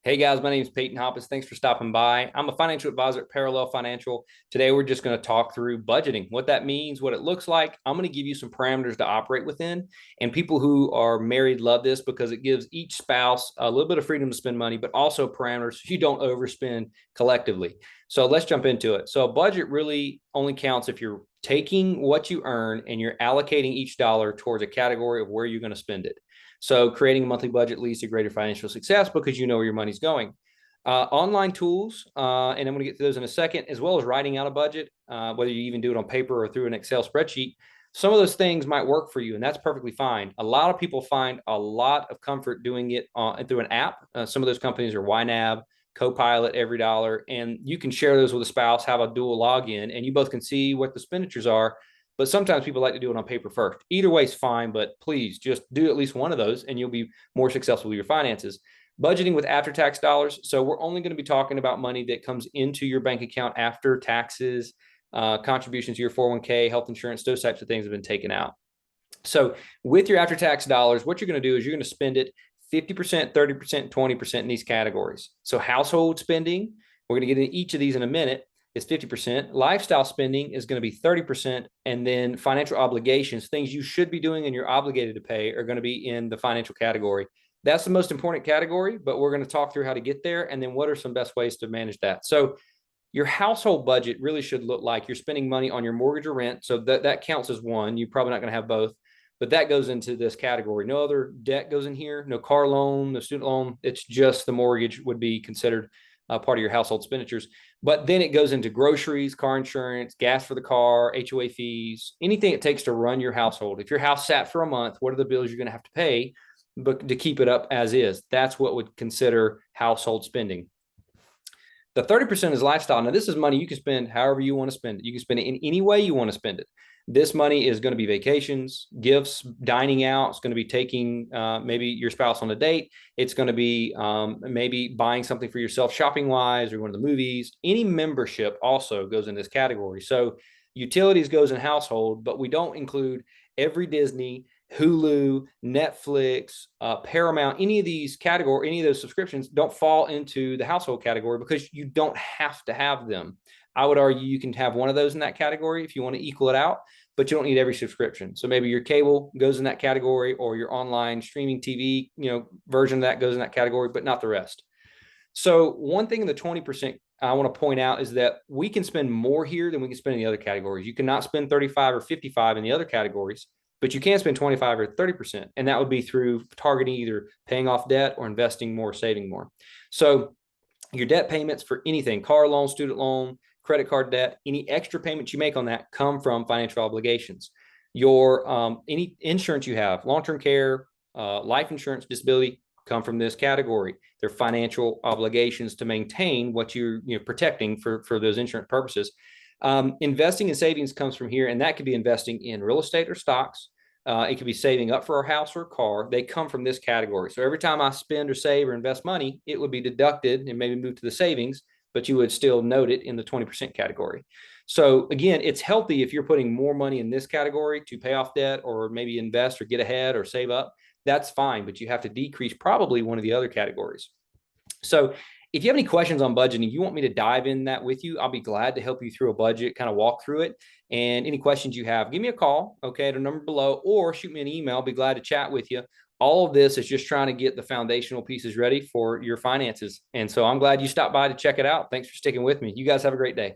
Hey guys, my name is Peyton Hoppus. Thanks for stopping by. I'm a financial advisor at Parallel Financial. Today, we're just going to talk through budgeting, what that means, what it looks like. I'm going to give you some parameters to operate within. And people who are married love this because it gives each spouse a little bit of freedom to spend money, but also parameters so you don't overspend collectively. So let's jump into it. So a budget really only counts if you're taking what you earn and you're allocating each dollar towards a category of where you're going to spend it. So creating a monthly budget leads to greater financial success because you know where your money's going. Online tools, and I'm going to get to those in a second, as well as writing out a budget, whether you even do it on paper or through an Excel spreadsheet. Some of those things might work for you, and that's perfectly fine. A lot of people find a lot of comfort doing it through an app. Some of those companies are YNAB, Copilot, EveryDollar, and you can share those with a spouse, have a dual login, and you both can see what the expenditures are. But sometimes people like to do it on paper first. Either way is fine, but please just do at least one of those and you'll be more successful with your finances. Budgeting with after tax dollars. So we're only going to be talking about money that comes into your bank account after taxes, contributions to your 401k, health insurance, those types of things have been taken out. So with your after tax dollars, what you're going to do is you're going to spend it 50%, 30%, 20% in these categories. So household spending, we're going to get into each of these in a minute, is 50%. Lifestyle spending is going to be 30%. And then financial obligations, things you should be doing and you're obligated to pay, are going to be in the financial category. That's the most important category, but we're going to talk through how to get there and then what are some best ways to manage that. So your household budget really should look like you're spending money on your mortgage or rent. So that counts as one. You're probably not going to have both, but that goes into this category. No other debt goes in here, no car loan, no student loan. It's just the mortgage would be considered part of your household expenditures. But then it goes into groceries, car insurance, gas for the car, HOA fees, anything it takes to run your household. If your house sat for a month, what are the bills you're going to have to pay but to keep it up as is? That's what would consider household spending. The 30% is lifestyle. Now, this is money you can spend however you want to spend it. You can spend it in any way you want to spend it. This money is going to be vacations, gifts, dining out. It's going to be taking maybe your spouse on a date. It's going to be maybe buying something for yourself shopping wise or going to the movies. Any membership also goes in this category. So utilities goes in household, but we don't include every Disney, Hulu, Netflix, Paramount, any of these category, any of those subscriptions don't fall into the household category because you don't have to have them. I would argue you can have one of those in that category if you want to equal it out, but you don't need every subscription. So maybe your cable goes in that category or your online streaming TV, version of that goes in that category, but not the rest. So one thing in the 20% I want to point out is that we can spend more here than we can spend in the other categories. You cannot spend 35 or 55 in the other categories, but you can spend 25 or 30%. And that would be through targeting either paying off debt or investing more, saving more. So your debt payments for anything, car loan, student loan, credit card debt, any extra payments you make on that come from financial obligations. Your any insurance you have, long-term care, life insurance, disability, come from this category. They're financial obligations to maintain what you're protecting for those insurance purposes. Investing and savings comes from here, and that could be investing in real estate or stocks. It could be saving up for a house or a car. They come from this category. So every time I spend or save or invest money, it would be deducted and maybe move to the savings, but you would still note it in the 20% category. So again, it's healthy if you're putting more money in this category to pay off debt or maybe invest or get ahead or save up. That's fine, but you have to decrease probably one of the other categories. So if you have any questions on budgeting, you want me to dive in that with you, I'll be glad to help you through a budget, kind of walk through it. And any questions you have, give me a call, okay, at a number below, or shoot me an email. I'll be glad to chat with you. All of this is just trying to get the foundational pieces ready for your finances. And so I'm glad you stopped by to check it out. Thanks for sticking with me. You guys have a great day.